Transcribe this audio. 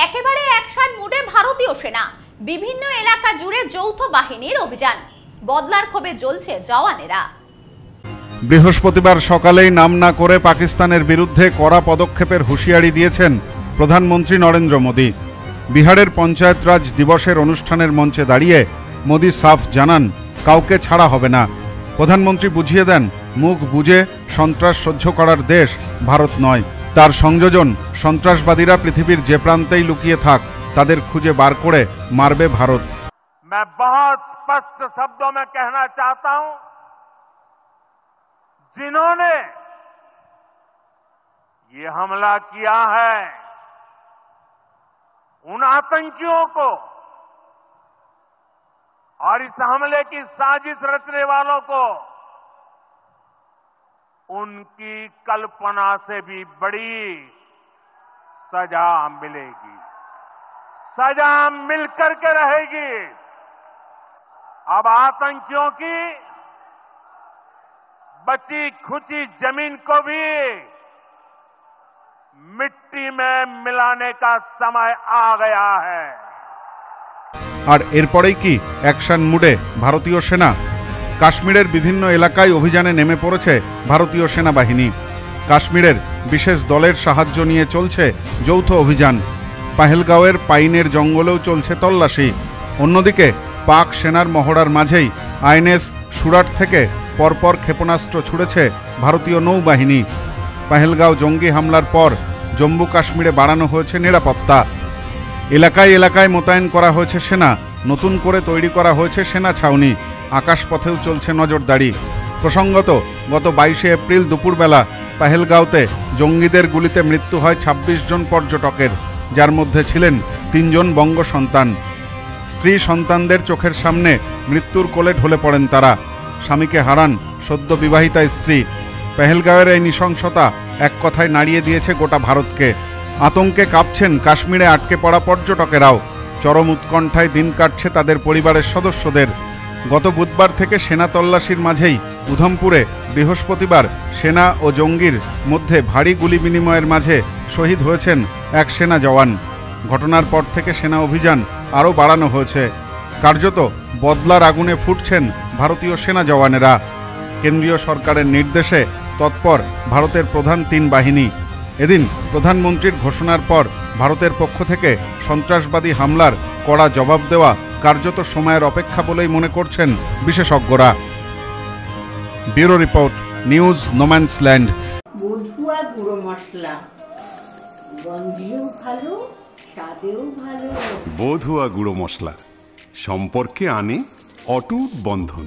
একেবারে অ্যাকশন মোডে ভারতীয় সেনা, বিভিন্ন এলাকা জুড়ে যৌথ বাহিনীর অভিযান, বদলার ক্ষোভে জ্বলছে জওয়ানেরা। বৃহস্পতিবার সকালেই নাম না করে পাকিস্তানের বিরুদ্ধে কড়া পদক্ষেপের হুঁশিয়ারি দিয়েছেন প্রধানমন্ত্রী নরেন্দ্র মোদী। বিহারের পঞ্চায়েত রাজ দিবসের অনুষ্ঠানের মঞ্চে দাঁড়িয়ে মোদী সাফ জানান, কাউকে ছাড়া হবে না। প্রধানমন্ত্রী বুঝিয়ে দেন, মুখ বুজে সন্ত্রাস সহ্য করার দেশ ভারত নয়। তার সংযোজন, সন্ত্রাসবাদীরা পৃথিবীর যে প্রান্তেই লুকিয়ে থাক তাদের খুঁজে বার করে মারবে ভারত। मैं बहुत स्पष्ट शब्दों में कहना चाहता हूं, जिन्होंने ये हमला किया है उन आतंकियों को और इस हमले की साजिश रचने वालों को उनकी कल्पना से भी बड़ी सजा मिलेगी, सजा मिलकर के रहेगी। अब आतंकियों की बची खुची जमीन को भी मिट्टी में मिलाने का समय आ गया है। আর এরপরেই কি অ্যাকশন মুডে ভারতীয় সেনা? কাশ্মীরের বিভিন্ন এলাকায় অভিযানে নেমে পড়েছে ভারতীয় সেনাবাহিনী। কাশ্মীরের বিশেষ দলের সাহায্য নিয়ে চলছে যৌথ অভিযান। পাহেলগাঁওয়ের পাইনের জঙ্গলেও চলছে তল্লাশি। অন্যদিকে পাক সেনার মহড়ার মাঝেই আইএনএস সুরাট থেকে পরপর ক্ষেপণাস্ত্র ছুড়েছে ভারতীয় নৌবাহিনী। পাহেলগাঁও জঙ্গি হামলার পর জম্মু কাশ্মীরে বাড়ানো হয়েছে নিরাপত্তা। এলাকায় এলাকায় মোতায়েন করা হয়েছে সেনা, নতুন করে তৈরি করা হয়েছে সেনা ছাউনি। আকাশপথেও চলছে নজরদারি। প্রসঙ্গত, গত 22 এপ্রিল দুপুরবেলা পাহেলগাঁওতে জঙ্গিদের গুলিতে মৃত্যু হয় 26 জন পর্যটকের, যার মধ্যে ছিলেন 3 জন বঙ্গ সন্তান। স্ত্রী সন্তানদের চোখের সামনে মৃত্যুর কোলে ঢলে পড়েন তারা। স্বামীকে হারান সদ্য বিবাহিতা স্ত্রী। পেহেলগাঁওয়ের এই নৃশংসতা এক কথায় নাড়িয়ে দিয়েছে গোটা ভারতকে। আতঙ্কে কাঁপছেন কাশ্মীরে আটকে পড়া পর্যটকেরাও। চরম উৎকণ্ঠায় দিন কাটছে তাদের পরিবারের সদস্যদের। গত বুধবার থেকে সেনা তল্লাশির মাঝেই উধমপুরে বৃহস্পতিবার সেনা ও জঙ্গির মধ্যে ভারী গুলি বিনিময়ের মাঝে শহীদ হয়েছেন এক সেনা জওয়ান। ঘটনার পর থেকে সেনা অভিযান আরও বাড়ানো হয়েছে। কার্যত বদলার আগুনে ফুটছেন ভারতীয় সেনা জওয়ানেরা। কেন্দ্রীয় সরকারের নির্দেশে তৎপর ভারতের প্রধান 3 বাহিনী। এদিন প্রধানমন্ত্রীর ঘোষণার পর ভারতের পক্ষ থেকে সন্ত্রাসবাদী হামলার কড়া জবাব দেওয়া কার্যত সময়ের অপেক্ষা বলেই মনে করছেন বিশেষজ্ঞরা। Bureau report, news No Man's Land. বধুয়া গুঁড়ো মশলা, গন্ধেও ভালো, স্বাদেও ভালো। বধুয়া গুঁড়ো মশলা সম্পর্কে আনে অটুট বন্ধন।